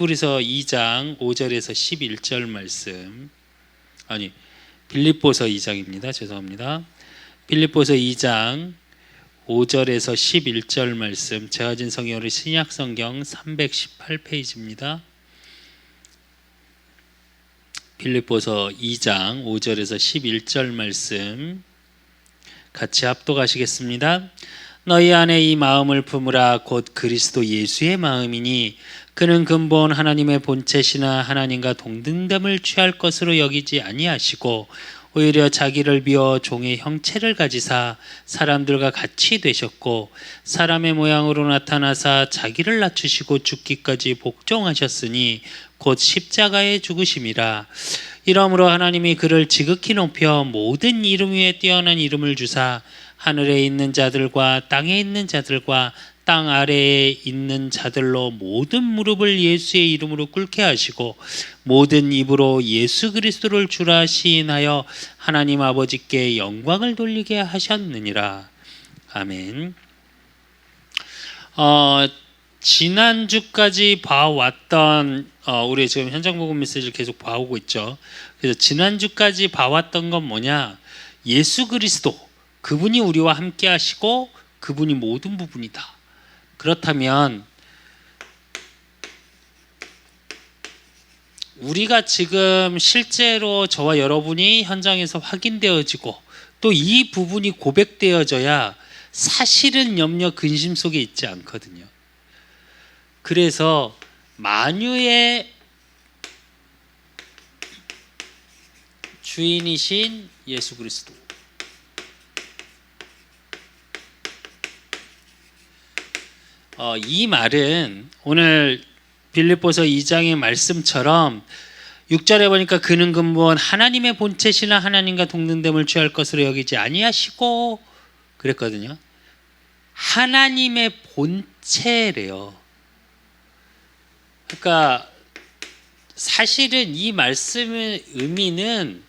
히브리서 2장 5절에서 11절 말씀, 빌립보서 2장입니다. 죄송합니다. 빌립보서 2장 5절에서 11절 말씀, 제가 진 성경으로 신약성경 318페이지입니다. 빌립보서 2장 5절에서 11절 말씀 같이 합독하시겠습니다. 너희 안에 이 마음을 품으라. 곧 그리스도 예수의 마음이니 그는 근본 하나님의 본체시나 하나님과 동등됨을 취할 것으로 여기지 아니하시고 오히려 자기를 비워 종의 형체를 가지사 사람들과 같이 되셨고 사람의 모양으로 나타나사 자기를 낮추시고 죽기까지 복종하셨으니 곧 십자가에 죽으심이라. 이러므로 하나님이 그를 지극히 높여 모든 이름 위에 뛰어난 이름을 주사 하늘에 있는 자들과 땅에 있는 자들과 땅 아래에 있는 자들로 모든 무릎을 예수의 이름으로 꿇게 하시고 모든 입으로 예수 그리스도를 주라 시인하여 하나님 아버지께 영광을 돌리게 하셨느니라. 아멘. 지난주까지 봐왔던 우리 지금 현장복음 메시지를 계속 봐오고 있죠. 그래서 지난주까지 봐왔던 건 뭐냐? 예수 그리스도, 그분이 우리와 함께 하시고 그분이 모든 부분이다. 그렇다면 우리가 지금 실제로 저와 여러분이 현장에서 확인되어지고 또 이 부분이 고백되어져야 사실은 염려 근심 속에 있지 않거든요. 그래서 만유의 주인이신 예수 그리스도, 이 말은 오늘 빌립보서 2장의 말씀처럼 6절에 보니까 그는 근본 하나님의 본체시나 하나님과 동등됨을 취할 것으로 여기지 아니하시고 그랬거든요. 하나님의 본체래요. 그러니까 사실은 이 말씀의 의미는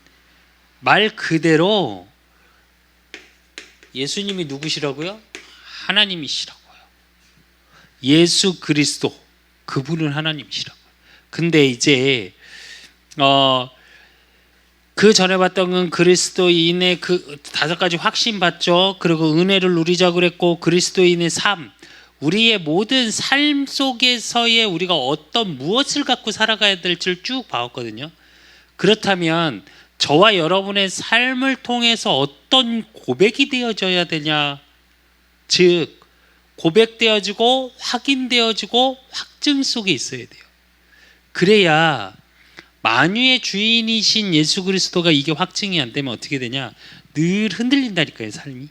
말 그대로 예수님이 누구시라고요? 하나님이시라고요. 예수 그리스도, 그분은 하나님이시라고요. 근데 이제 그 전에 봤던 건 그리스도인의 그 5가지 확신 받죠. 그리고 은혜를 누리자 그랬고, 그리스도인의 삶, 우리의 모든 삶 속에서의 우리가 어떤 무엇을 갖고 살아가야 될지를 쭉 봐왔거든요. 그렇다면 저와 여러분의 삶을 통해서 어떤 고백이 되어져야 되냐? 즉 고백되어지고 확인되어지고 확증 속에 있어야 돼요. 그래야 만유의 주인이신 예수 그리스도가 이게 확증이 안 되면 어떻게 되냐? 늘 흔들린다니까요, 삶이.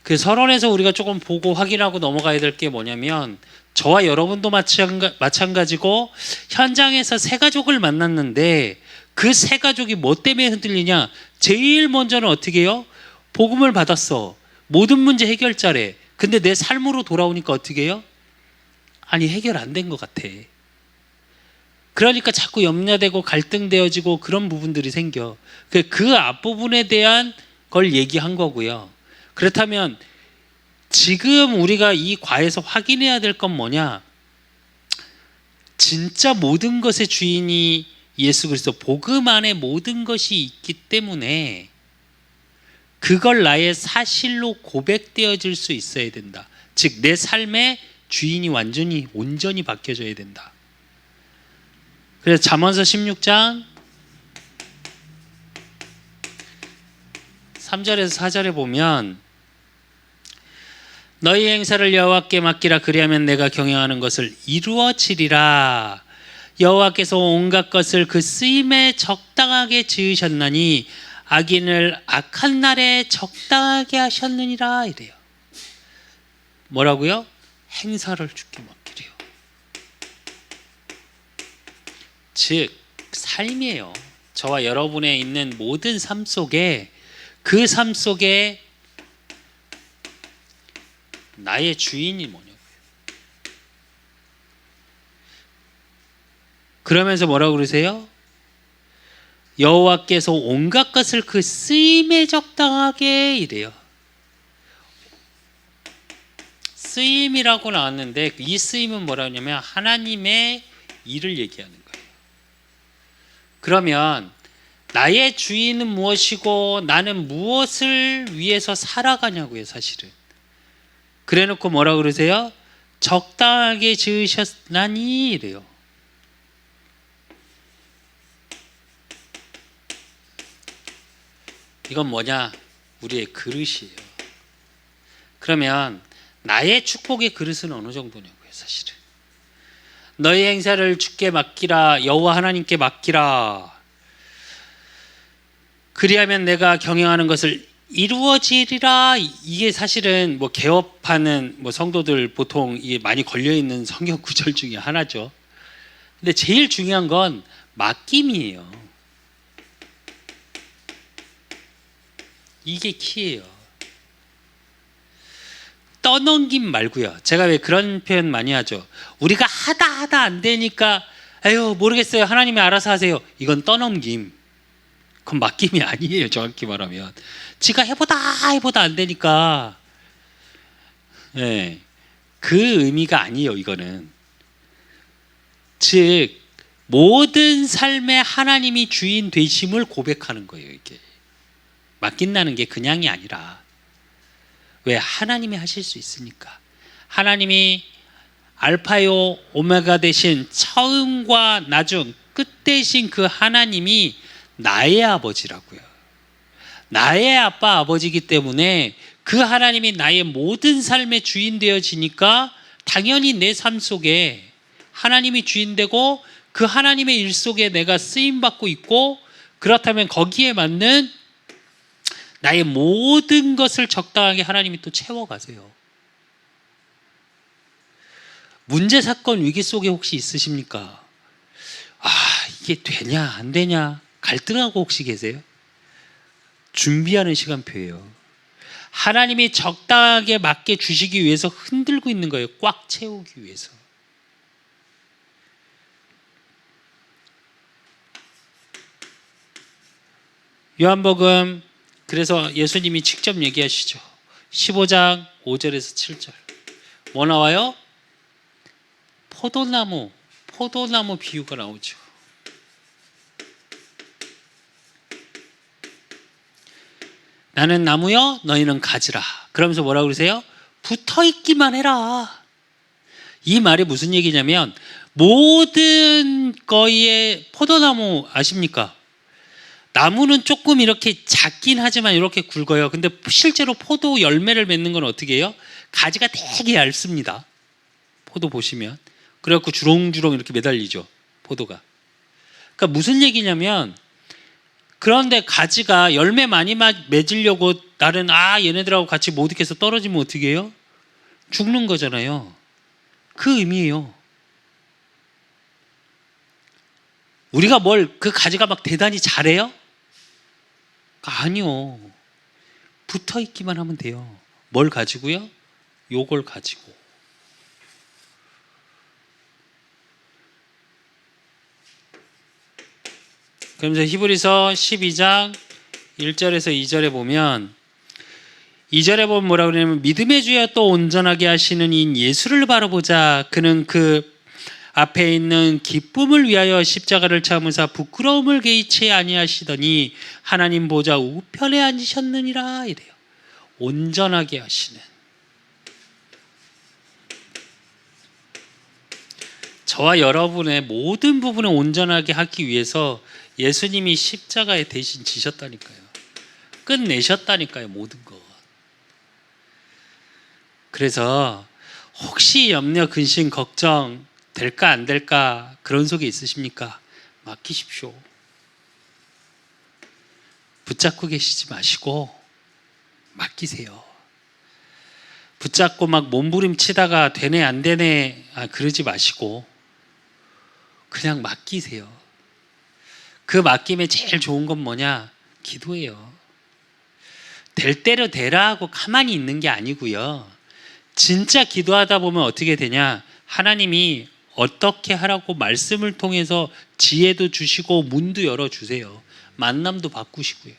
그 서론에서 우리가 조금 보고 확인하고 넘어가야 될 게 뭐냐면, 저와 여러분도 마찬가지고 현장에서 세 가족을 만났는데 그 세 가족이 뭐 때문에 흔들리냐? 제일 먼저는 어떻게 해요? 복음을 받았어. 모든 문제 해결자래. 근데 내 삶으로 돌아오니까 어떻게 해요? 아니, 해결 안 된 것 같아. 그러니까 자꾸 염려되고 갈등되어지고 그런 부분들이 생겨. 그 앞부분에 대한 걸 얘기한 거고요. 그렇다면 지금 우리가 이 과에서 확인해야 될 건 뭐냐? 진짜 모든 것의 주인이 예수 그리스도, 복음 안에 모든 것이 있기 때문에 그걸 나의 사실로 고백되어질 수 있어야 된다. 즉 내 삶의 주인이 완전히 온전히 바뀌어져야 된다. 그래서 잠언서 16장 3절에서 4절에 보면 너희 행사를 여호와께 맡기라. 그리하면 내가 경영하는 것을 이루어지리라. 여호와께서 온갖 것을 그 쓰임에 적당하게 지으셨나니 악인을 악한 날에 적당하게 하셨느니라. 이래요. 뭐라고요? 행사를 주께 맡기래요. 즉 삶이에요. 저와 여러분의 있는 모든 삶 속에, 그 삶 속에 나의 주인이 뭐냐고요. 그러면서 뭐라고 그러세요? 여호와께서 온갖 것을 그 쓰임에 적당하게 이래요. 쓰임이라고 나왔는데 이 쓰임은 뭐라 하냐면 하나님의 일을 얘기하는 거예요. 그러면 나의 주인은 무엇이고 나는 무엇을 위해서 살아가냐고요, 사실은. 그래놓고 뭐라 그러세요? 적당하게 지으셨나니 이래요. 이건 뭐냐? 우리의 그릇이에요. 그러면 나의 축복의 그릇은 어느 정도냐고요, 사실은. 너의 행사를 주께 맡기라, 여호와 하나님께 맡기라. 그리하면 내가 경영하는 것을 이루어지리라. 이게 사실은 뭐 개업하는 뭐 성도들 보통 이게 많이 걸려 있는 성경 구절 중에 하나죠. 근데 제일 중요한 건 맡김이에요. 이게 키예요. 떠넘김 말고요. 제가 왜 그런 표현 많이 하죠. 우리가 하다 안 되니까 에휴 모르겠어요. 하나님이 알아서 하세요. 이건 떠넘김. 그건 맡김이 아니에요. 정확히 말하면. 지가 해보다 안 되니까. 네. 그 의미가 아니에요. 이거는. 즉 모든 삶에 하나님이 주인 되심을 고백하는 거예요. 이게. 맡긴다는 게 그냥이 아니라 왜? 하나님이 하실 수 있으니까. 하나님이 알파요 오메가 되신 처음과 나중 끝 되신 그 하나님이 나의 아버지라고요. 나의 아빠 아버지이기 때문에 그 하나님이 나의 모든 삶의 주인 되어지니까 당연히 내 삶 속에 하나님이 주인 되고 그 하나님의 일 속에 내가 쓰임받고 있고, 그렇다면 거기에 맞는 나의 모든 것을 적당하게 하나님이 또 채워가세요. 문제, 사건, 위기 속에 혹시 있으십니까? 이게 되냐 안 되냐 갈등하고 혹시 계세요? 준비하는 시간표예요. 하나님이 적당하게 맞게 주시기 위해서 흔들고 있는 거예요. 꽉 채우기 위해서. 요한복음 그래서 예수님이 직접 얘기하시죠. 15장 5절에서 7절. 뭐 나와요? 포도나무 비유가 나오죠. 나는 나무요 너희는 가지라. 그러면서 뭐라 그러세요? 붙어있기만 해라. 이 말이 무슨 얘기냐면 모든 거에 포도나무 아십니까? 나무는 조금 이렇게 작긴 하지만 이렇게 굵어요. 근데 실제로 포도 열매를 맺는 건 어떻게 해요? 가지가 되게 얇습니다. 포도 보시면. 그래갖고 주렁주렁 이렇게 매달리죠. 포도가. 그러니까 무슨 얘기냐면, 그런데 가지가 열매 많이 맺으려고 나는 얘네들하고 같이 못 익혀서 떨어지면 어떻게 해요? 죽는 거잖아요. 그 의미예요. 우리가 그 가지가 막 대단히 잘해요? 아니요. 붙어 있기만 하면 돼요. 뭘 가지고요? 요걸 가지고. 그러면서 히브리서 12장 1절에서 2절에 보면, 2절에 보면 뭐라고 그러냐면 믿음의 주여 또 온전하게 하시는 인 예수를 바라보자. 그는 그 앞에 있는 기쁨을 위하여 십자가를 참으사 부끄러움을 개의치 아니하시더니 하나님 보좌 우편에 앉으셨느니라 이래요. 온전하게 하시는. 저와 여러분의 모든 부분을 온전하게 하기 위해서 예수님이 십자가에 대신 지셨다니까요. 끝내셨다니까요. 모든 거. 그래서 혹시 염려, 근심, 걱정 될까 안 될까 그런 속에 있으십니까? 맡기십시오. 붙잡고 계시지 마시고 맡기세요. 붙잡고 막 몸부림치다가 되네 안 되네 그러지 마시고 그냥 맡기세요. 그 맡김에 제일 좋은 건 뭐냐? 기도예요. 될 대로 되라 하고 가만히 있는 게 아니고요. 진짜 기도하다 보면 어떻게 되냐? 하나님이 어떻게 하라고 말씀을 통해서 지혜도 주시고 문도 열어주세요. 만남도 바꾸시고요.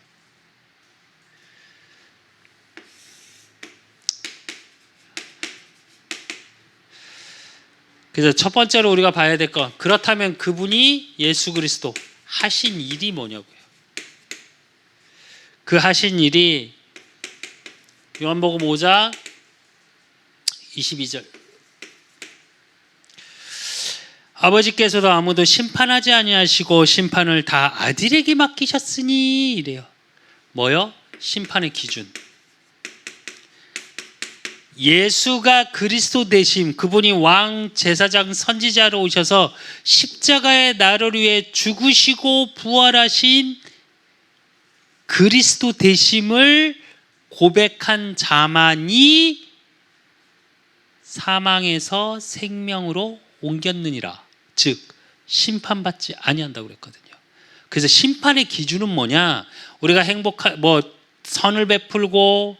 그래서 첫 번째로 우리가 봐야 될 것, 그렇다면 그분이 예수 그리스도 하신 일이 뭐냐고요. 그 하신 일이 요한복음 5장 22절. 아버지께서도 아무도 심판하지 아니하시고 심판을 다 아들에게 맡기셨으니 이래요. 뭐요? 심판의 기준. 예수가 그리스도 되심, 그분이 왕, 제사장, 선지자로 오셔서 십자가의 나를 위해 죽으시고 부활하신 그리스도 되심을 고백한 자만이 사망에서 생명으로 옮겼느니라. 즉 심판받지 아니한다고 그랬거든요. 그래서 심판의 기준은 뭐냐? 우리가 선을 베풀고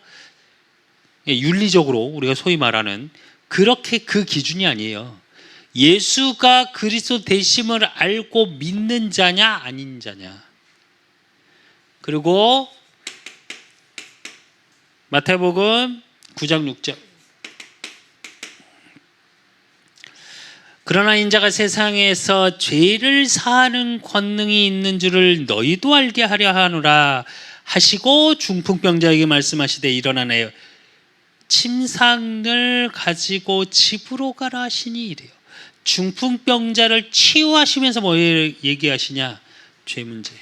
윤리적으로 우리가 소위 말하는 그렇게 그 기준이 아니에요. 예수가 그리스도 되심을 알고 믿는 자냐 아닌 자냐. 그리고 마태복음 9장 6절. 그러나 인자가 세상에서 죄를 사하는 권능이 있는 줄을 너희도 알게 하려 하노라 하시고 중풍병자에게 말씀하시되 일어나내 침상을 가지고 집으로 가라 하시니 이래요. 중풍병자를 치유하시면서 뭐 얘기하시냐? 죄 문제,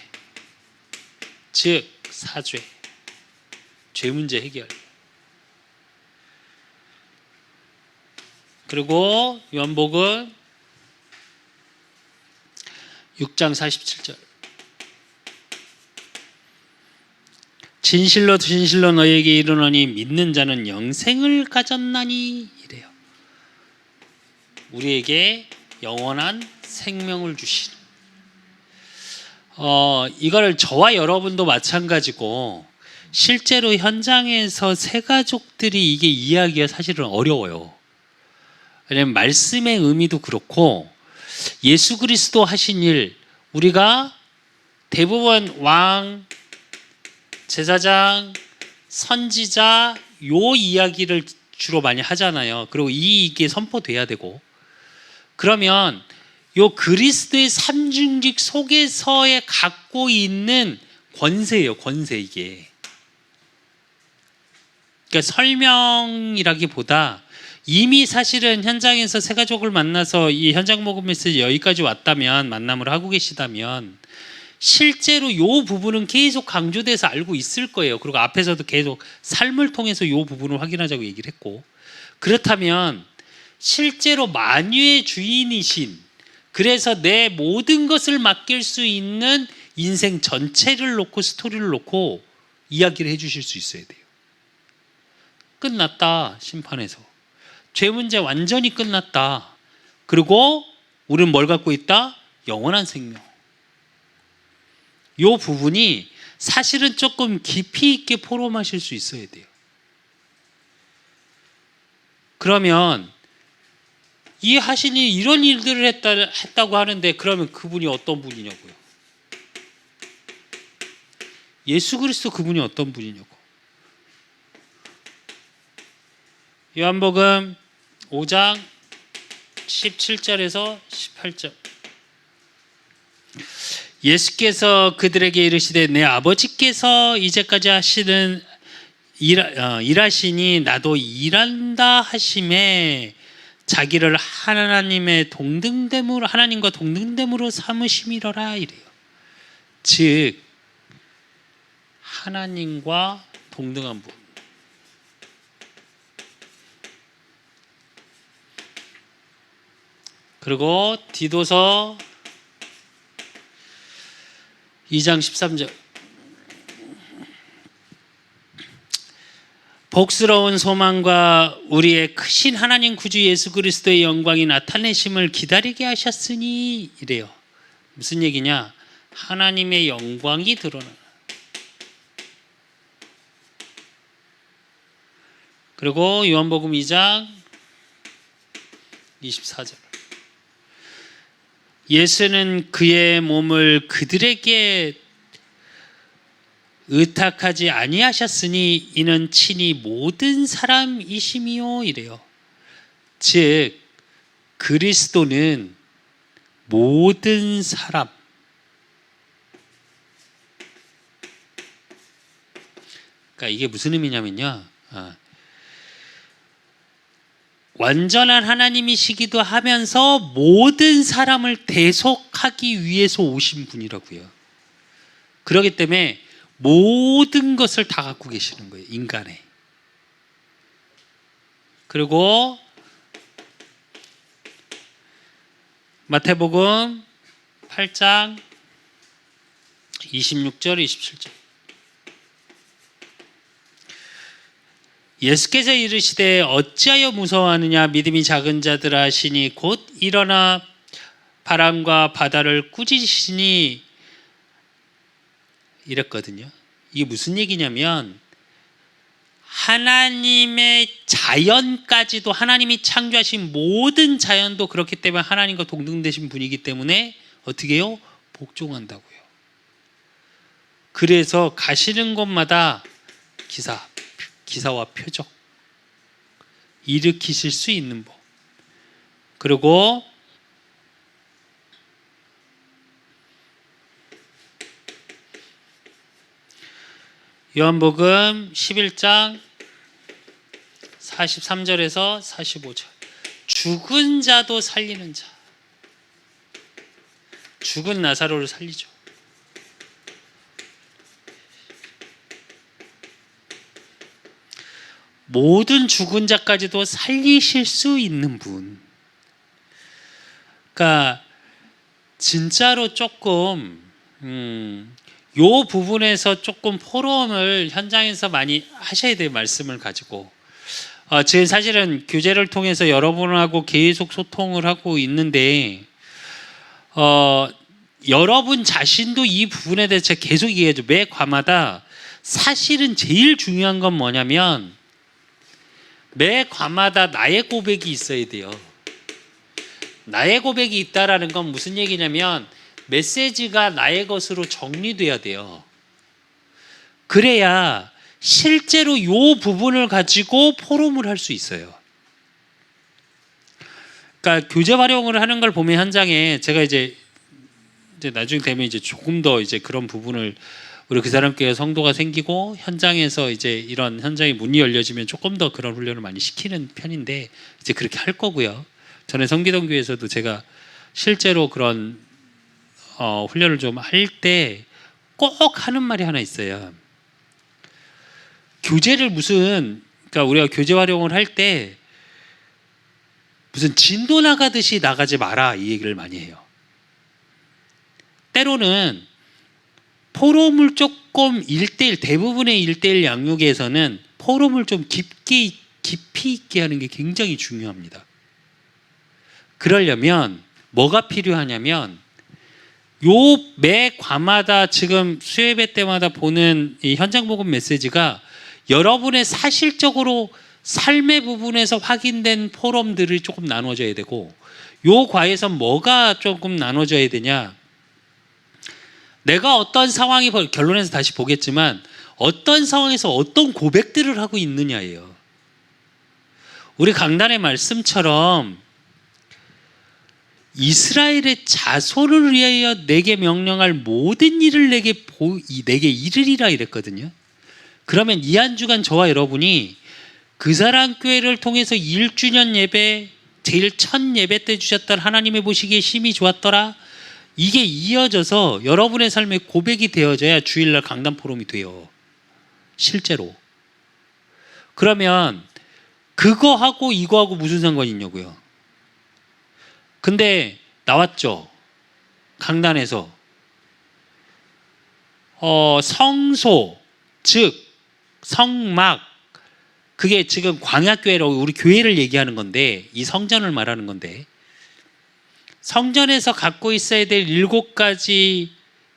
즉 사죄, 죄 문제 해결. 그리고 요한복음 6장 47절. 진실로 진실로 너희에게 이르노니 믿는 자는 영생을 가졌나니 이래요. 우리에게 영원한 생명을 주시는. 이걸 저와 여러분도 마찬가지고 실제로 현장에서 새가족들이 이게 이해하기가 사실은 어려워요. 왜냐하면 말씀의 의미도 그렇고 예수 그리스도 하신 일, 우리가 대부분 왕, 제사장, 선지자 요 이야기를 주로 많이 하잖아요. 그리고 이게 선포돼야 되고, 그러면 요 그리스도의 삼중직 속에서에 갖고 있는 권세예요. 권세. 이게 그러니까 설명이라기보다 이미 사실은 현장에서 새가족을 만나서 이 현장 복음에서 여기까지 왔다면, 만남을 하고 계시다면 실제로 요 부분은 계속 강조돼서 알고 있을 거예요. 그리고 앞에서도 계속 삶을 통해서 요 부분을 확인하자고 얘기를 했고, 그렇다면 실제로 만유의 주인이신, 그래서 내 모든 것을 맡길 수 있는 인생 전체를 놓고 스토리를 놓고 이야기를 해주실 수 있어야 돼요. 끝났다. 심판에서 죄 문제 완전히 끝났다. 그리고 우리는 뭘 갖고 있다? 영원한 생명. 이 부분이 사실은 조금 깊이 있게 포럼하실 수 있어야 돼요. 그러면 이 하신이 이런 일들을 했다고 하는데, 그러면 그분이 어떤 분이냐고요? 예수 그리스도 그분이 어떤 분이냐고. 요한복음 5장 17절에서 18절. 예수께서 그들에게 이르시되 내 아버지께서 이제까지 하시는 일하시니 나도 일한다 하심에 자기를 하나님과 동등됨으로 삼으심이로라 이래요. 즉 하나님과 동등한 분. 그리고 디도서 2장 13절. 복스러운 소망과 우리의 크신 하나님 구주 예수 그리스도의 영광이 나타내심을 기다리게 하셨으니 이래요. 무슨 얘기냐? 하나님의 영광이 드러나는. 그리고 요한복음 2장 24절. 예수는 그의 몸을 그들에게 의탁하지 아니하셨으니 이는 친히 모든 사람이심이요 이래요. 즉 그리스도는 모든 사람, 그러니까 이게 무슨 의미냐면요, 완전한 하나님이시기도 하면서 모든 사람을 대속하기 위해서 오신 분이라고요. 그렇기 때문에 모든 것을 다 갖고 계시는 거예요, 인간에. 그리고 마태복음 8장 26절 27절, 예수께서 이르시되 어찌하여 무서워하느냐, 믿음이 작은 자들아 하시니 곧 일어나 바람과 바다를 꾸짖으시니, 이랬거든요. 이게 무슨 얘기냐면 하나님의 자연까지도, 하나님이 창조하신 모든 자연도 그렇기 때문에 하나님과 동등되신 분이기 때문에 어떻게 해요? 복종한다고요. 그래서 가시는 곳마다 기사와 표적 일으키실 수 있는 법. 그리고 요한복음 11장 43절에서 45절, 죽은 자도 살리는 자, 죽은 나사로를 살리죠. 모든 죽은 자까지도 살리실 수 있는 분. 그러니까 진짜로 조금 요 부분에서 조금 포럼을 현장에서 많이 하셔야 돼요. 말씀을 가지고. 지금 사실은 교제를 통해서 여러분하고 계속 소통을 하고 있는데 여러분 자신도 이 부분에 대해서 계속 얘기해줘. 매 과마다 사실은 제일 중요한 건 뭐냐면 매 과마다 나의 고백이 있어야 돼요. 나의 고백이 있다라는 건 무슨 얘기냐면 메시지가 나의 것으로 정리돼야 돼요. 그래야 실제로 이 부분을 가지고 포럼을 할 수 있어요. 그러니까 교제 활용을 하는 걸 보면 현장에 제가 이제 나중에 되면 이제 조금 더 이제 그런 부분을 우리 그 사람께 성도가 생기고 현장에서 이제 이런 현장의 문이 열려지면 조금 더 그런 훈련을 많이 시키는 편인데 이제 그렇게 할 거고요. 전에 성기동 교회에서도 제가 실제로 그런 훈련을 좀 할 때 꼭 하는 말이 하나 있어요. 교제를 그러니까 우리가 교제 활용을 할 때 무슨 진도 나가듯이 나가지 마라, 이 얘기를 많이 해요. 때로는 포럼을 조금 1대1, 대부분의 1대1 양육에서는 포럼을 좀 깊이 있게 하는 게 굉장히 중요합니다. 그러려면 뭐가 필요하냐면 요 매 과마다 지금 수예배 때마다 보는 이 현장 복음 메시지가 여러분의 사실적으로 삶의 부분에서 확인된 포럼들을 조금 나눠져야 되고, 요 과에서 뭐가 조금 나눠져야 되냐, 내가 어떤 상황이, 결론에서 다시 보겠지만 어떤 상황에서 어떤 고백들을 하고 있느냐예요. 우리 강단의 말씀처럼 이스라엘의 자손을 위하여 내게 명령할 모든 일을 내게 이르리라 이랬거든요. 그러면 이 한 주간 저와 여러분이 그 사람 교회를 통해서 1주년 예배, 제일 첫 예배 때 주셨던 하나님의 보시기에 심히 좋았더라, 이게 이어져서 여러분의 삶에 고백이 되어져야 주일날 강단 포럼이 돼요. 실제로. 그러면 그거하고 이거하고 무슨 상관이 있냐고요. 근데 나왔죠. 강단에서 성소, 즉 성막, 그게 지금 광야교회라고 우리 교회를 얘기하는 건데, 이 성전을 말하는 건데, 성전에서 갖고 있어야 될 7가지를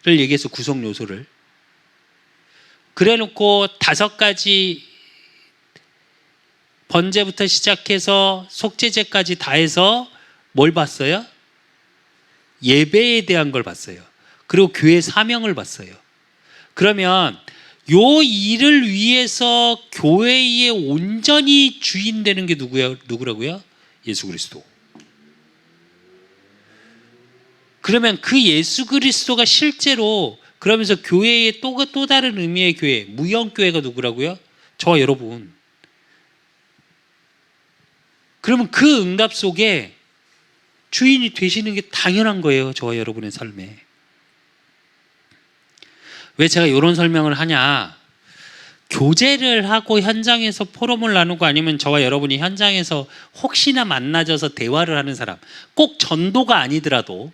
얘기해서 구성 요소를 그래놓고 5가지, 번제부터 시작해서 속죄제까지 다 해서 뭘 봤어요? 예배에 대한 걸 봤어요. 그리고 교회 사명을 봤어요. 그러면 요 일을 위해서 교회의 온전히 주인 되는 게 누구라고요? 예수 그리스도. 그러면 그 예수 그리스도가 실제로 그러면서 교회의 또 다른 의미의 교회, 무형교회가 누구라고요? 저와 여러분. 그러면 그 응답 속에 주인이 되시는 게 당연한 거예요. 저와 여러분의 삶에. 왜 제가 이런 설명을 하냐? 교제를 하고 현장에서 포럼을 나누고 아니면 저와 여러분이 현장에서 혹시나 만나져서 대화를 하는 사람, 꼭 전도가 아니더라도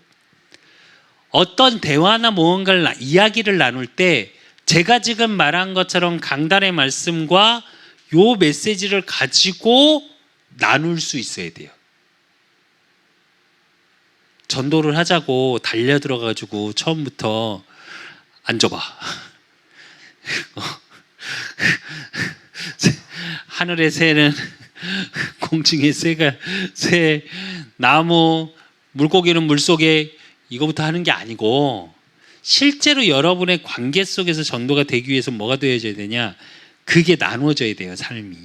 어떤 대화나 무언가를 이야기를 나눌 때 제가 지금 말한 것처럼 강단의 말씀과 요 메시지를 가지고 나눌 수 있어야 돼요. 전도를 하자고 달려들어가지고 처음부터 앉아봐. 하늘의 새는 공중의 새, 나무, 물고기는 물속에 이거부터 하는 게 아니고 실제로 여러분의 관계 속에서 전도가 되기 위해서 뭐가 되어져야 되냐? 그게 나누어져야 돼요, 삶이.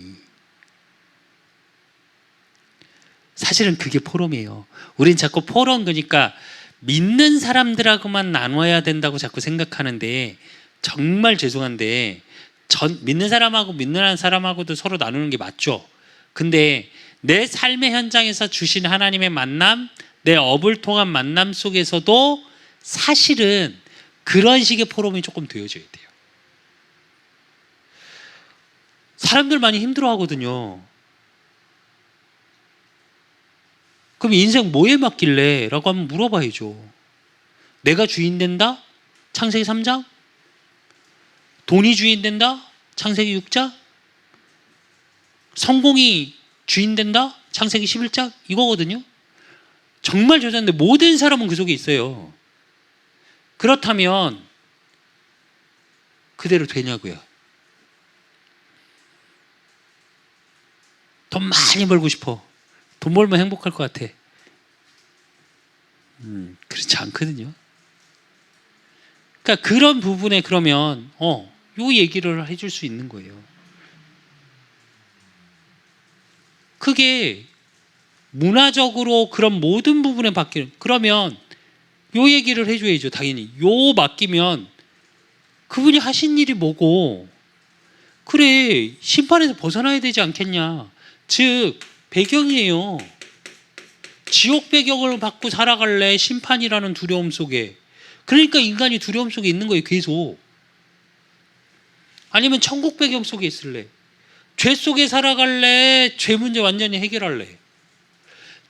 사실은 그게 포럼이에요. 우린 자꾸 포럼 그러니까 믿는 사람들하고만 나눠야 된다고 자꾸 생각하는데 정말 죄송한데 믿는 사람하고도 서로 나누는 게 맞죠. 근데 내 삶의 현장에서 주신 하나님의 만남, 내 업을 통한 만남 속에서도 사실은 그런 식의 포럼이 조금 되어져야 돼요. 사람들 많이 힘들어하거든요. 그럼 인생 뭐에 맡길래? 라고 한번 물어봐야죠. 내가 주인 된다? 창세기 3장? 돈이 주인 된다? 창세기 6장? 성공이 주인 된다? 창세기 11장? 이거거든요. 정말 죄송한데 모든 사람은 그 속에 있어요. 그렇다면 그대로 되냐고요. 돈 많이 벌고 싶어. 돈 벌면 행복할 것 같아. 그렇지 않거든요. 그러니까 그런 부분에 그러면 요 얘기를 해줄 수 있는 거예요. 그게 문화적으로 그런 모든 부분에 바뀌는, 그러면 요 얘기를 해줘야죠. 당연히 요 맡기면 그분이 하신 일이 뭐고, 그래 심판에서 벗어나야 되지 않겠냐. 즉 배경이에요. 지옥 배경을 받고 살아갈래? 심판이라는 두려움 속에. 그러니까 인간이 두려움 속에 있는 거예요, 계속. 아니면 천국 배경 속에 있을래? 죄 속에 살아갈래? 죄 문제 완전히 해결할래?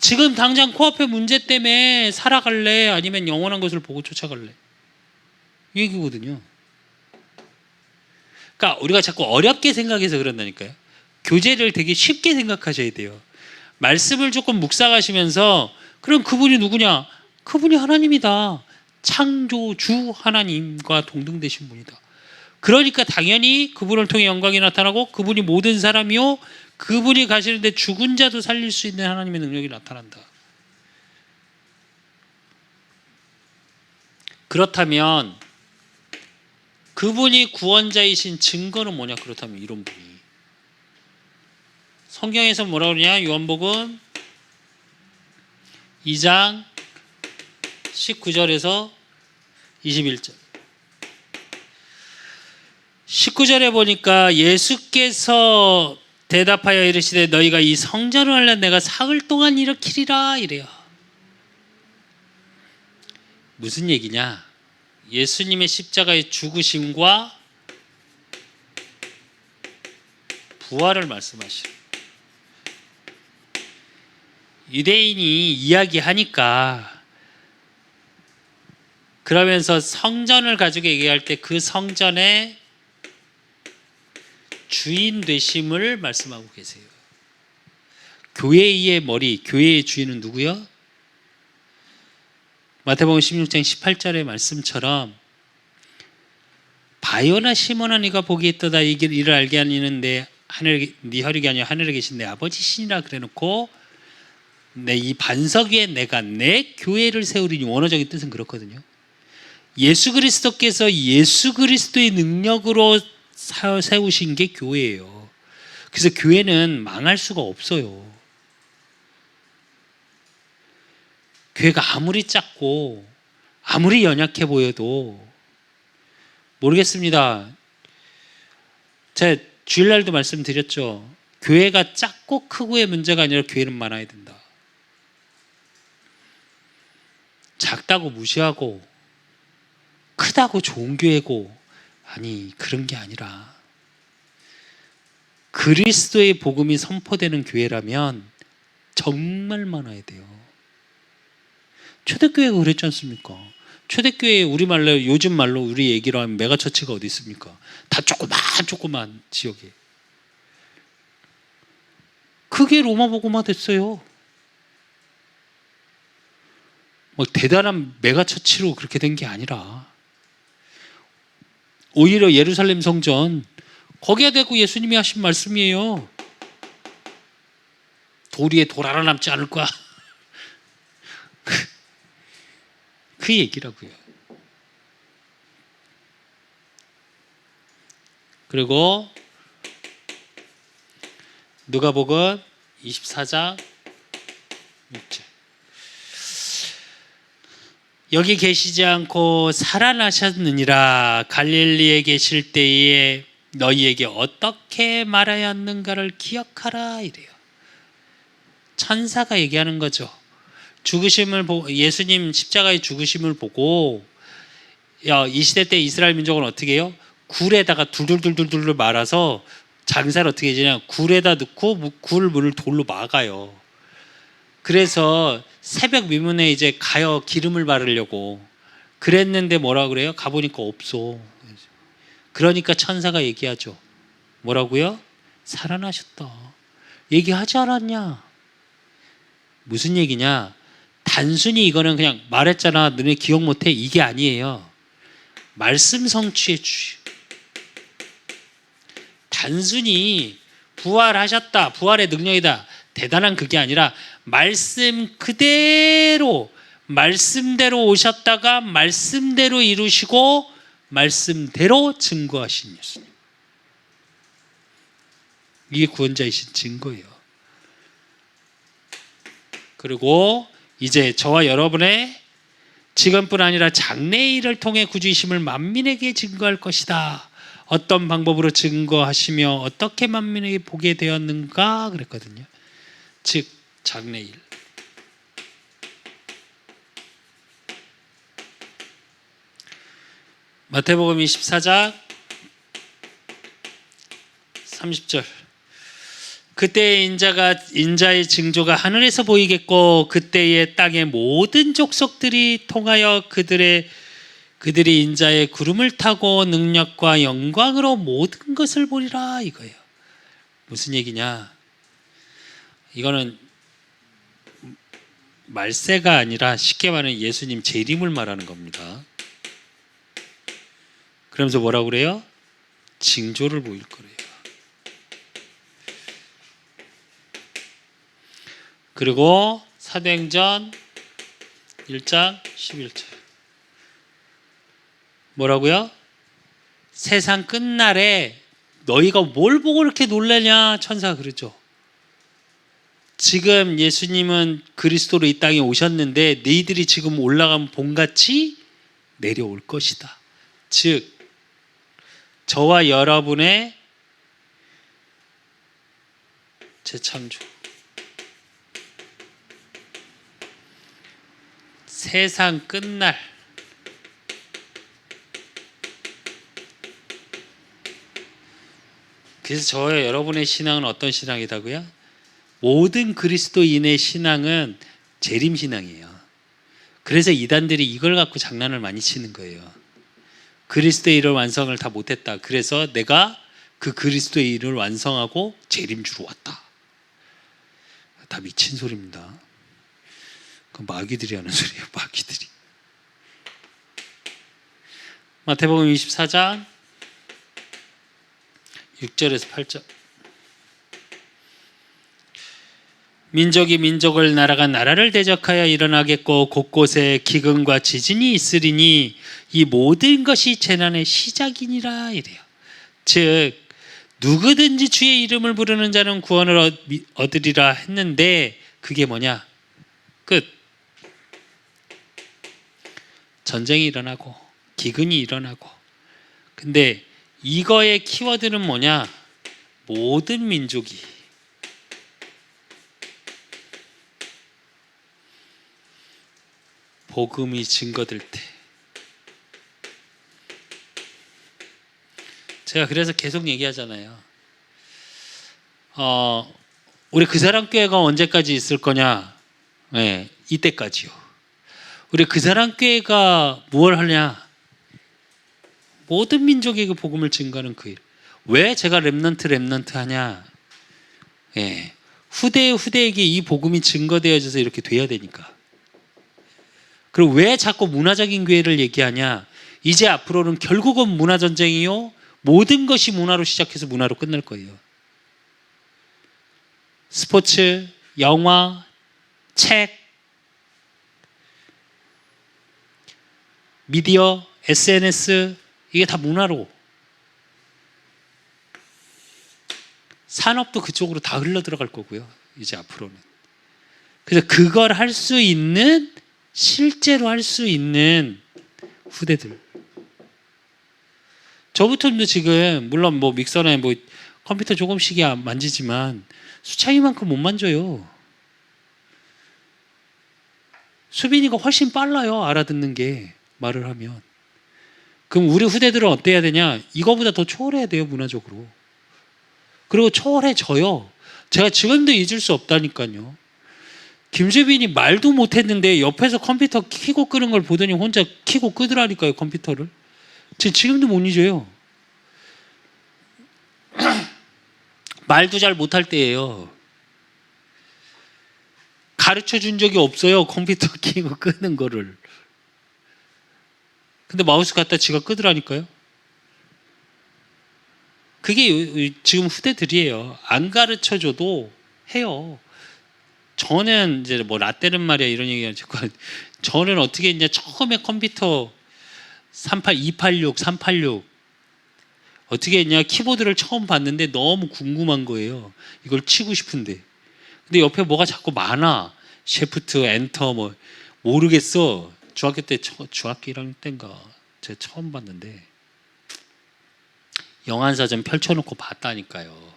지금 당장 코앞에 문제 때문에 살아갈래? 아니면 영원한 것을 보고 쫓아갈래? 이 얘기거든요. 그러니까 우리가 자꾸 어렵게 생각해서 그런다니까요. 교제를 되게 쉽게 생각하셔야 돼요. 말씀을 조금 묵상하시면서 그럼 그분이 누구냐? 그분이 하나님이다. 창조주 하나님과 동등되신 분이다. 그러니까 당연히 그분을 통해 영광이 나타나고 그분이 모든 사람이요 그분이 가시는데 죽은 자도 살릴 수 있는 하나님의 능력이 나타난다. 그렇다면 그분이 구원자이신 증거는 뭐냐? 그렇다면 이런 분이 성경에서 뭐라고 그러냐? 요한복음 2장 19절에서 21절. 19절에 보니까 예수께서 대답하여 이르시되 너희가 이 성전을 하려 내가 사흘 동안 일으키리라 이래요. 무슨 얘기냐? 예수님의 십자가의 죽으심과 부활을 말씀하시죠. 유대인이 이야기하니까 그러면서 성전을 가지고 얘기할 때 그 성전의 주인 되심을 말씀하고 계세요. 교회의 머리, 교회의 주인은 누구요? 마태복음 16장 18절의 말씀처럼 바요나 시몬아 네가 복이 있도다 이를 알게 하니는데 네 혈육이 아니라 하늘에 계신 내 아버지시니라 그래놓고 내 이 반석 위에 내가 내 교회를 세우리니 원어적인 뜻은 그렇거든요. 예수 그리스도께서 예수 그리스도의 능력으로 세우신 게 교회예요. 그래서 교회는 망할 수가 없어요. 교회가 아무리 작고 아무리 연약해 보여도 모르겠습니다. 제가 주일날도 말씀드렸죠. 교회가 작고 크고의 문제가 아니라 교회는 많아야 된다. 작다고 무시하고 크다고 좋은 교회고, 아니 그런 게 아니라 그리스도의 복음이 선포되는 교회라면 정말 많아야 돼요. 초대교회가 그랬지 않습니까? 초대교회 우리말로, 요즘 말로 우리 얘기로 하면 메가처치가 어디 있습니까? 다 조그만 지역에. 그게 로마 복음화 됐어요. 뭐 대단한 메가처치로 그렇게 된 게 아니라 오히려 예루살렘 성전, 거기에 대고 예수님이 하신 말씀이에요. 돌 위에 돌 하나 남지 않을 거야. 그 얘기라고요. 그리고 누가복음 24장 6절. 여기 계시지 않고 살아나셨느니라. 갈릴리에 계실 때에 너희에게 어떻게 말하였는가를 기억하라 이래요. 천사가 얘기하는 거죠. 죽으심을 보고, 예수님 십자가의 죽으심을 보고, 이 시대 때 이스라엘 민족은 어떻게 해요? 굴에다가 둘둘둘둘둘 말아서 장사를 어떻게 해주냐, 굴에다 넣고 물을 돌로 막아요. 그래서 새벽 미문에 이제 가요, 기름을 바르려고 그랬는데 뭐라 그래요? 가보니까 없어. 그러니까 천사가 얘기하죠. 뭐라고요? 살아나셨다. 얘기하지 않았냐? 무슨 얘기냐? 단순히 이거는 그냥 말했잖아, 너네 기억 못해, 이게 아니에요. 말씀 성취해 주시. 단순히 부활하셨다, 부활의 능력이다, 대단한 그게 아니라 말씀 그대로, 말씀대로 오셨다가 말씀대로 이루시고 말씀대로 증거하신 예수님. 이게 구원자이신 증거예요. 그리고 이제 저와 여러분의 지금뿐 아니라 장래일을 통해 구주이심을 만민에게 증거할 것이다. 어떤 방법으로 증거하시며 어떻게 만민에게 보게 되었는가 그랬거든요. 즉 장래일. 마태복음 24장 30절. 그때의 인자의 징조가 하늘에서 보이겠고 그때의 땅의 모든 족속들이 통하여 그들이 인자의 구름을 타고 능력과 영광으로 모든 것을 보리라 이거예요. 무슨 얘기냐? 이거는 말세가 아니라 쉽게 말하면 예수님 재림을 말하는 겁니다. 그러면서 뭐라고 그래요? 징조를 보일 거래요. 그리고 사도행전 1장 11절. 뭐라고요? 세상 끝날에 너희가 뭘 보고 이렇게 놀라냐? 천사가 그러죠. 지금 예수님은 그리스도로 이 땅에 오셨는데 너희들이 지금 올라간 봄같이 내려올 것이다. 즉 저와 여러분의 재창조, 세상 끝날, 그래서 저와 여러분의 신앙은 어떤 신앙이다고요? 모든 그리스도인의 신앙은 재림 신앙이에요. 그래서 이단들이 이걸 갖고 장난을 많이 치는 거예요. 그리스도의 일을 완성을 다 못했다. 그래서 내가 그 그리스도의 일을 완성하고 재림주로 왔다. 다 미친 소리입니다. 그 마귀들이 하는 소리예요. 마귀들이. 마태복음 24장 6절에서 8절. 민족이 민족을, 나라가 나라를 대적하여 일어나겠고 곳곳에 기근과 지진이 있으리니 이 모든 것이 재난의 시작이니라 이래요. 즉 누구든지 주의 이름을 부르는 자는 구원을 얻으리라 했는데 그게 뭐냐? 끝. 전쟁이 일어나고 기근이 일어나고. 근데 이거의 키워드는 뭐냐? 모든 민족이 복음이 증거될 때. 제가 그래서 계속 얘기하잖아요. 우리 그 사람 교회가 언제까지 있을 거냐? 네, 이때까지요. 우리 그 사람 교회가 무엇을 하냐? 모든 민족에게 복음을 증거하는 그 일. 왜 제가 렘넌트 하냐? 예, 후대에게 이 복음이 증거되어져서 이렇게 돼야 되니까. 그리고 왜 자꾸 문화적인 교회를 얘기하냐? 이제 앞으로는 결국은 문화 전쟁이요. 모든 것이 문화로 시작해서 문화로 끝날 거예요. 스포츠, 영화, 책, 미디어, SNS, 이게 다 문화로. 산업도 그쪽으로 다 흘러 들어갈 거고요. 이제 앞으로는. 그래서 그걸 할 수 있는, 실제로 할 수 있는 후대들. 저부터도 지금 물론 뭐 믹서나 뭐 컴퓨터 조금씩이야 만지지만 수창이만큼 못 만져요. 수빈이가 훨씬 빨라요. 알아듣는 게, 말을 하면. 그럼 우리 후대들은 어때야 되냐? 이거보다 더 초월해야 돼요, 문화적으로. 그리고 초월해져요. 제가 지금도 잊을 수 없다니까요. 김수빈이 말도 못했는데 옆에서 컴퓨터 켜고 끄는 걸 보더니 혼자 켜고 끄더라니까요, 컴퓨터를. 지금도 못 잊어요. 말도 잘 못할 때예요. 가르쳐 준 적이 없어요, 컴퓨터 켜고 끄는 거를. 근데 마우스 갖다 지가 끄더라니까요. 그게 지금 후대들이에요. 안 가르쳐줘도 해요. 저는 이제 뭐 라떼는 말이야 이런 얘기가 자꾸. 저는 어떻게 했냐, 처음에 컴퓨터 286, 386 어떻게 했냐, 키보드를 처음 봤는데 너무 궁금한 거예요. 이걸 치고 싶은데. 근데 옆에 뭐가 자꾸 많아. 셰프트, 엔터 뭐 모르겠어. 중학교 1학년 때인가 제가 처음 봤는데 영안사전 펼쳐놓고 봤다니까요.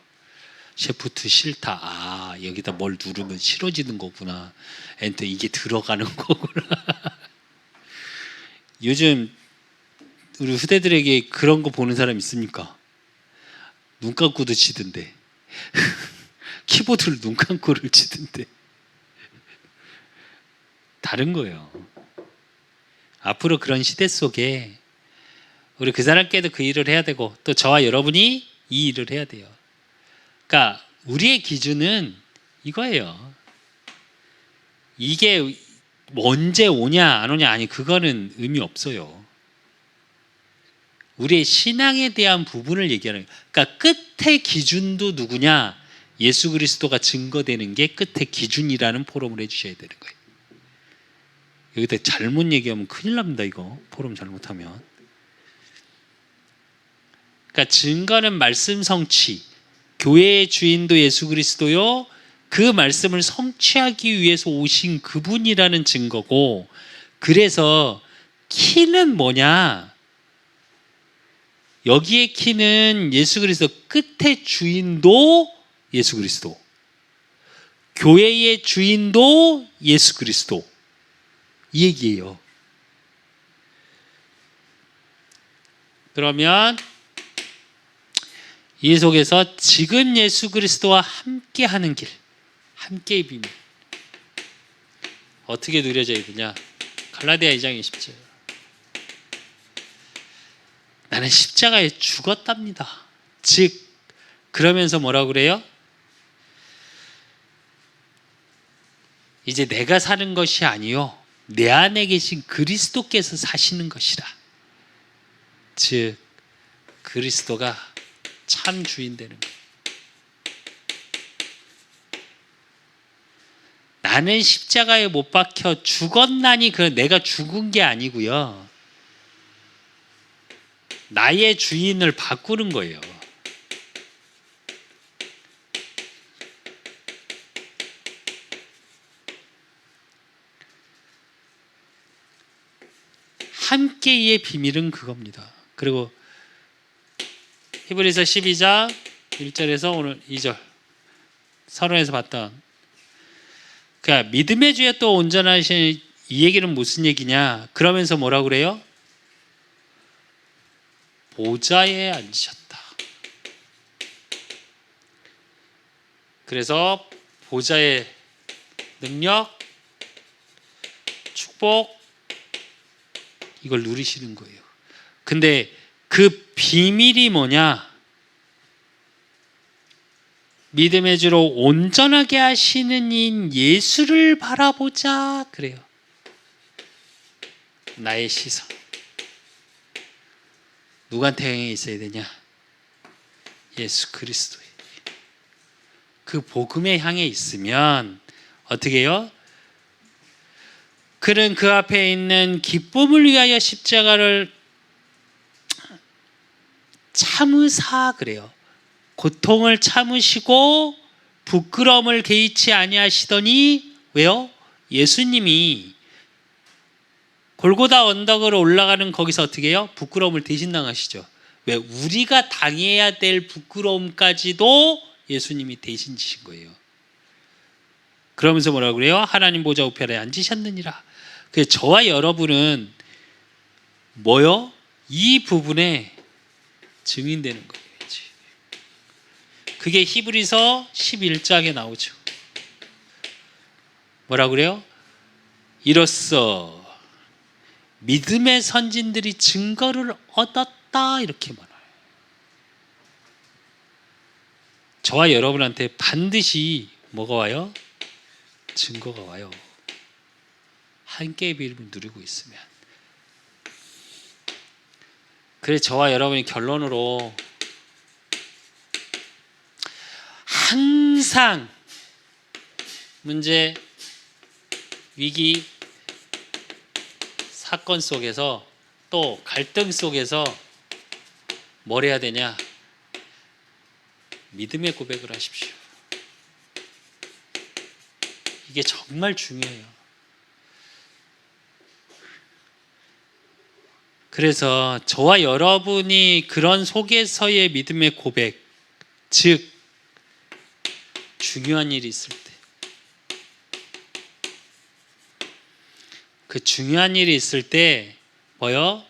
셰프트 싫다. 아, 여기다 뭘 누르면 싫어지는 거구나. 엔터, 이게 들어가는 거구나. 요즘 우리 후대들에게 그런 거 보는 사람 있습니까? 눈 감고도 치던데. 키보드를 눈 감고를 치던데. 다른 거예요. 앞으로 그런 시대 속에 우리 그 사람께도 그 일을 해야 되고, 또 저와 여러분이 이 일을 해야 돼요. 그러니까 우리의 기준은 이거예요. 이게 언제 오냐 안 오냐, 아니 그거는 의미 없어요. 우리의 신앙에 대한 부분을 얘기하는 거예요. 그러니까 끝의 기준도 누구냐? 예수 그리스도가 증거되는 게 끝의 기준이라는 포럼을 해주셔야 되는 거예요. 여기다 잘못 얘기하면 큰일 납니다. 이거 포럼 잘못하면. 그러니까 증거는 말씀 성취. 교회의 주인도 예수 그리스도요. 그 말씀을 성취하기 위해서 오신 그분이라는 증거고, 그래서 키는 뭐냐? 여기에 키는 예수 그리스도, 끝의 주인도 예수 그리스도, 교회의 주인도 예수 그리스도, 이 얘기예요. 그러면 이 속에서 지금 예수 그리스도와 함께하는 길, 함께의 비밀 어떻게 누려져야 되냐? 갈라디아 2장 20절. 나는 십자가에 죽었답니다. 즉, 그러면서 뭐라고 그래요? 이제 내가 사는 것이 아니요 내 안에 계신 그리스도께서 사시는 것이라. 즉, 그리스도가 참 주인 되는 거예요. 나는 십자가에 못 박혀 죽었나니, 그 내가 죽은 게 아니고요. 나의 주인을 바꾸는 거예요. 함께의 비밀은 그겁니다. 그리고 히브리서 12장 1절에서 오늘 2절 서론에서 봤던 그러니까 믿음의 주에 또 온전하신 이 얘기는 무슨 얘기냐? 그러면서 뭐라고 그래요? 보좌에 앉으셨다. 그래서 보좌의 능력, 축복 이걸 누리시는 거예요. 근데 그 비밀이 뭐냐? 믿음의 주로 온전하게 하시는 인 예수를 바라보자 그래요. 나의 시선 누구한테 향해 있어야 되냐? 예수 그리스도에. 그 복음에 향해 있으면 어떻게 해요? 그는 그 앞에 있는 기쁨을 위하여 십자가를 참으사 그래요. 고통을 참으시고 부끄러움을 개의치 아니하시더니 왜요? 예수님이 골고다 언덕으로 올라가는 거기서 어떻게 해요? 부끄러움을 대신 당하시죠. 왜? 우리가 당해야 될 부끄러움까지도 예수님이 대신 지신 거예요. 그러면서 뭐라고 그래요? 하나님 보좌 우편에 앉으셨느니라. 그래서 저와 여러분은 뭐요? 이 부분에 증인되는 거예요. 그게 히브리서 11장에 나오죠. 뭐라고 그래요? 이로써 믿음의 선진들이 증거를 얻었다 이렇게 말해요. 저와 여러분한테 반드시 뭐가 와요? 증거가 와요. 함께의 비밀을 누리고 있으면. 그래서 저와 여러분이 결론으로 항상 문제, 위기, 사건 속에서 또 갈등 속에서 뭘 해야 되냐? 믿음의 고백을 하십시오. 이게 정말 중요해요. 그래서 저와 여러분이 그런 속에서의 믿음의 고백, 즉 중요한 일이 있을 때, 그 중요한 일이 있을 때 뭐요?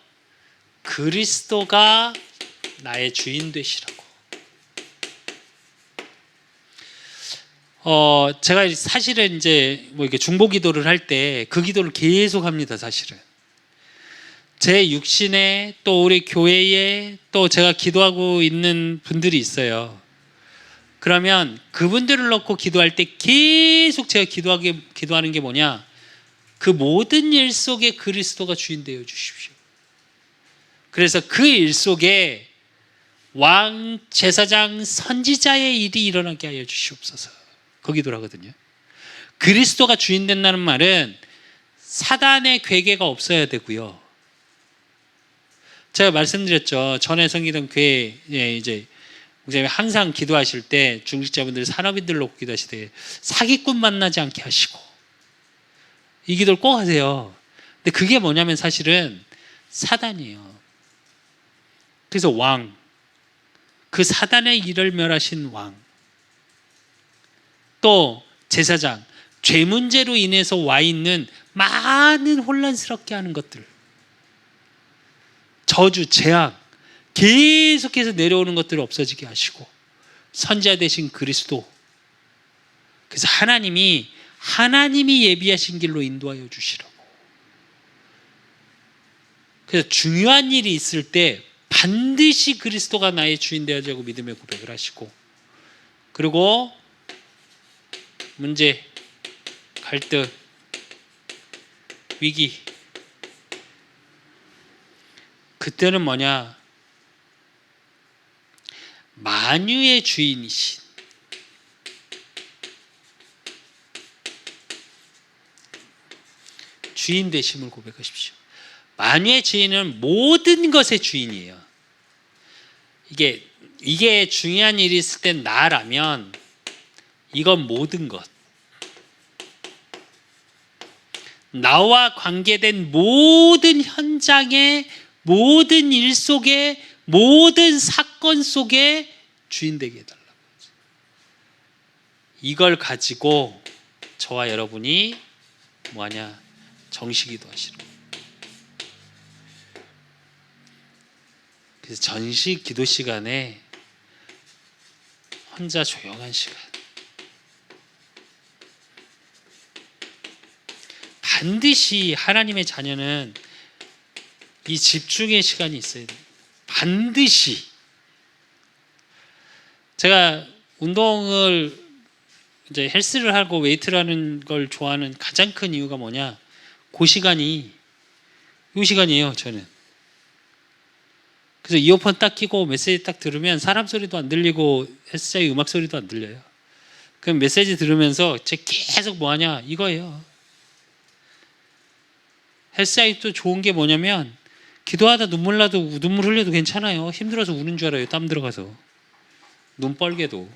그리스도가 나의 주인 되시라고. 제가 사실은 이제 뭐 이렇게 중보 기도를 할 때 그 기도를 계속 합니다. 사실은 제 육신에 또 우리 교회에 또 제가 기도하고 있는 분들이 있어요. 그러면 그분들을 놓고 기도할 때 계속 제가 기도하는 게 뭐냐? 그 모든 일 속에 그리스도가 주인 되어 주십시오. 그래서 그 일 속에 왕, 제사장, 선지자의 일이 일어나게 하여 주시옵소서. 그 기도를 하거든요. 그리스도가 주인 된다는 말은 사단의 괴계가 없어야 되고요. 제가 말씀드렸죠. 전에 섬기던 교회에 이제 항상 기도하실 때 중직자분들 산업인들 놓고 기도하실 때 사기꾼 만나지 않게 하시고 이 기도를 꼭 하세요. 근데 그게 뭐냐면 사실은 사단이에요. 그래서 왕, 그 사단의 일을 멸하신 왕, 또 제사장, 죄 문제로 인해서 와 있는 많은 혼란스럽게 하는 것들, 저주, 재앙 계속해서 내려오는 것들을 없어지게 하시고 선지자 되신 그리스도, 그래서 하나님이 예비하신 길로 인도하여 주시라고. 그래서 중요한 일이 있을 때 반드시 그리스도가 나의 주인 되어자고 믿음의 고백을 하시고, 그리고 문제, 갈등, 위기, 그때는 뭐냐? 만유의 주인이신 주인 되심을 고백하십시오. 만유의 주인은 모든 것의 주인이에요. 이게 중요한 일이 있을 땐 나라면 이건 모든 것. 나와 관계된 모든 현장의 모든 일 속에 모든 사건 속에 주인 되게 해달라고. 이걸 가지고 저와 여러분이 뭐하냐? 정식기도 하시는 거예요. 그래서 전식 기도 시간에 혼자 조용한 시간, 반드시 하나님의 자녀는 이 집중의 시간이 있어야 돼요. 반드시. 제가 운동을 이제 헬스를 하고 웨이트를 하는 걸 좋아하는 가장 큰 이유가 뭐냐? 그 시간이 이 시간이에요, 저는. 그래서 이어폰 딱 끼고 메시지 딱 들으면 사람 소리도 안 들리고 헬스장의 음악 소리도 안 들려요. 그럼 메시지 들으면서 계속 뭐하냐? 이거예요. 헬스장이 또 좋은 게 뭐냐면 기도하다 눈물 흘려도 괜찮아요. 힘들어서 우는 줄 알아요. 땀 들어가서. 눈 뻘개도.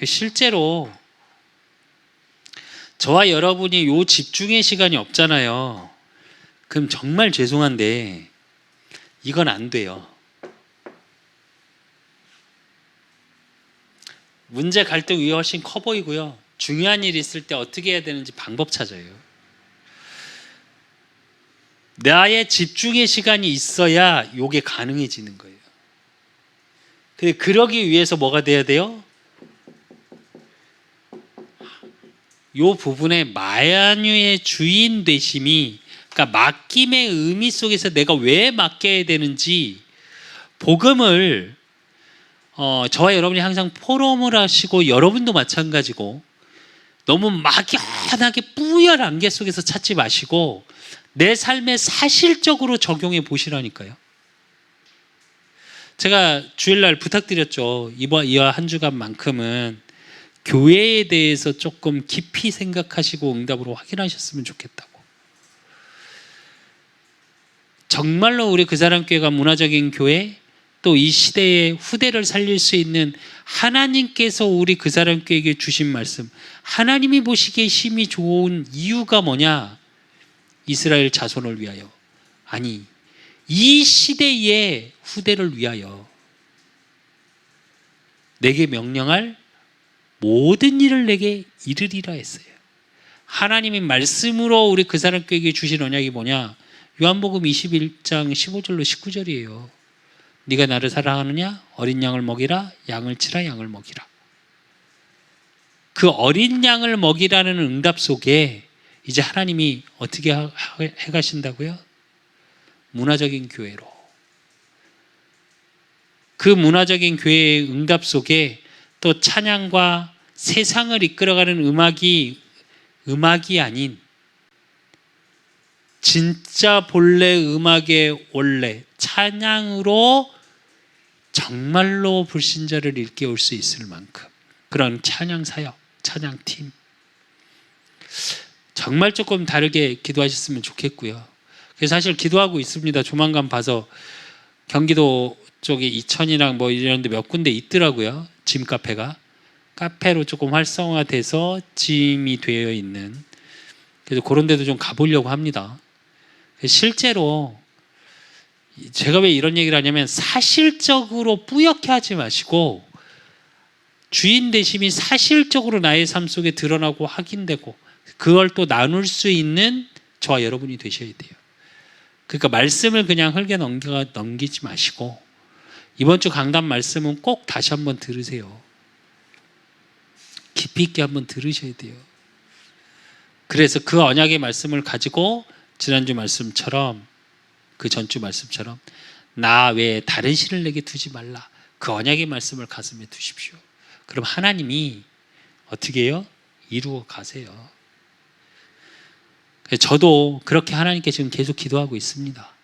실제로 저와 여러분이 요 집중의 시간이 없잖아요. 그럼 정말 죄송한데 이건 안 돼요. 문제 갈등 위에 훨씬 커 보이고요. 중요한 일이 있을 때 어떻게 해야 되는지 방법 찾아요. 나의 집중의 시간이 있어야 요게 가능해지는 거예요. 근데 그러기 위해서 뭐가 돼야 돼요? 요 부분에 만유의 주인 되심이, 그러니까 맡김의 의미 속에서 내가 왜 맡겨야 되는지, 복음을 저와 여러분이 항상 포럼을 하시고 여러분도 마찬가지고 너무 막연하게 뿌연 안개 속에서 찾지 마시고 내 삶에 사실적으로 적용해 보시라니까요. 제가 주일날 부탁드렸죠. 이와 한 주간만큼은 교회에 대해서 조금 깊이 생각하시고 응답으로 확인하셨으면 좋겠다고. 정말로 우리 그 사람 교회가 문화적인 교회, 또 이 시대의 후대를 살릴 수 있는 하나님께서 우리 그 사람 교회에게 주신 말씀, 하나님이 보시기에 힘이 좋은 이유가 뭐냐? 이스라엘 자손을 위하여, 아니 이 시대의 후대를 위하여 내게 명령할 모든 일을 내게 이르리라 했어요. 하나님이 말씀으로 우리 그 사람 교회에게 주신 언약이 뭐냐? 요한복음 21장 15절로 19절이에요. 네가 나를 사랑하느냐? 어린 양을 먹이라. 양을 치라. 양을 먹이라. 그 어린 양을 먹이라는 응답 속에 이제 하나님이 어떻게 해가신다고요? 문화적인 교회로. 그 문화적인 교회의 응답 속에 또 찬양과 세상을 이끌어가는 음악이 아닌 진짜 본래 음악의 원래 찬양으로 정말로 불신자를 일깨울 수 있을 만큼 그런 찬양 사역, 찬양팀 정말 조금 다르게 기도하셨으면 좋겠고요. 그래서 사실 기도하고 있습니다. 조만간 봐서 경기도 쪽에 이천이랑 뭐 이런 데 몇 군데 있더라고요. 짐 카페가. 카페로 조금 활성화돼서 짐이 되어 있는. 그래서 그런 데도 좀 가보려고 합니다. 실제로 제가 왜 이런 얘기를 하냐면 사실적으로 뿌옇게 하지 마시고 주인 되심이 사실적으로 나의 삶 속에 드러나고 확인되고 그걸 또 나눌 수 있는 저와 여러분이 되셔야 돼요. 그러니까 말씀을 그냥 흘게 넘기지 마시고 이번 주 강단 말씀은 꼭 다시 한번 들으세요. 깊이 있게 한번 들으셔야 돼요. 그래서 그 언약의 말씀을 가지고 지난주 말씀처럼 그 전주 말씀처럼 나 외에 다른 신을 내게 두지 말라. 그 언약의 말씀을 가슴에 두십시오. 그럼 하나님이 어떻게 해요? 이루어 가세요. 저도 그렇게 하나님께 지금 계속 기도하고 있습니다.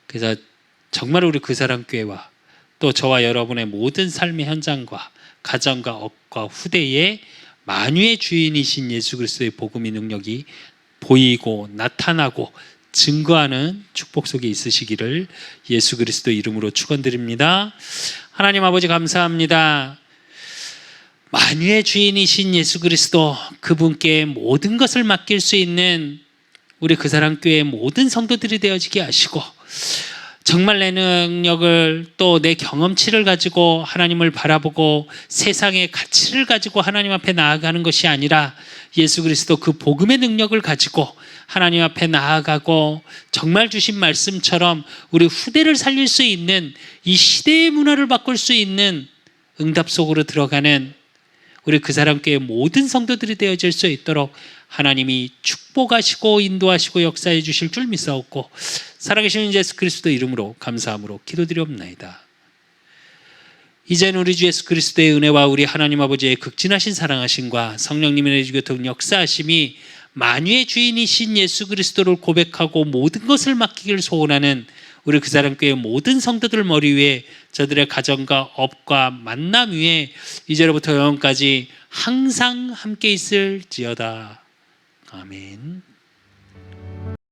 그래서 정말 우리 그 사람 교회와 또 저와 여러분의 모든 삶의 현장과 가정과 업과 후대에 만유의 주인이신 예수 그리스도의 복음의 능력이 보이고 나타나고 증거하는 축복 속에 있으시기를 예수 그리스도 이름으로 축원드립니다. 하나님 아버지 감사합니다. 만유의 주인이신 예수 그리스도, 그분께 모든 것을 맡길 수 있는 우리 그 사랑 교회의 모든 성도들이 되어지게 하시고, 정말 내 능력을 또 내 경험치를 가지고 하나님을 바라보고 세상의 가치를 가지고 하나님 앞에 나아가는 것이 아니라 예수 그리스도 그 복음의 능력을 가지고 하나님 앞에 나아가고, 정말 주신 말씀처럼 우리 후대를 살릴 수 있는, 이 시대의 문화를 바꿀 수 있는 응답 속으로 들어가는 우리 그 사람 교회의 모든 성도들이 되어질 수 있도록 하나님이 축복하시고 인도하시고 역사해 주실 줄 믿사옵고, 살아계신 예수 그리스도 이름으로 감사함으로 기도드리옵나이다. 이제는 우리 주 예수 그리스도의 은혜와 우리 하나님 아버지의 극진하신 사랑하심과 성령님의 내주교통 역사하심이 만유의 주인이신 예수 그리스도를 고백하고 모든 것을 맡기길 소원하는 우리 그 사람 교회의 모든 성도들 머리 위에, 저들의 가정과 업과 만남 위에 이제로부터 영원까지 항상 함께 있을지어다. 아멘.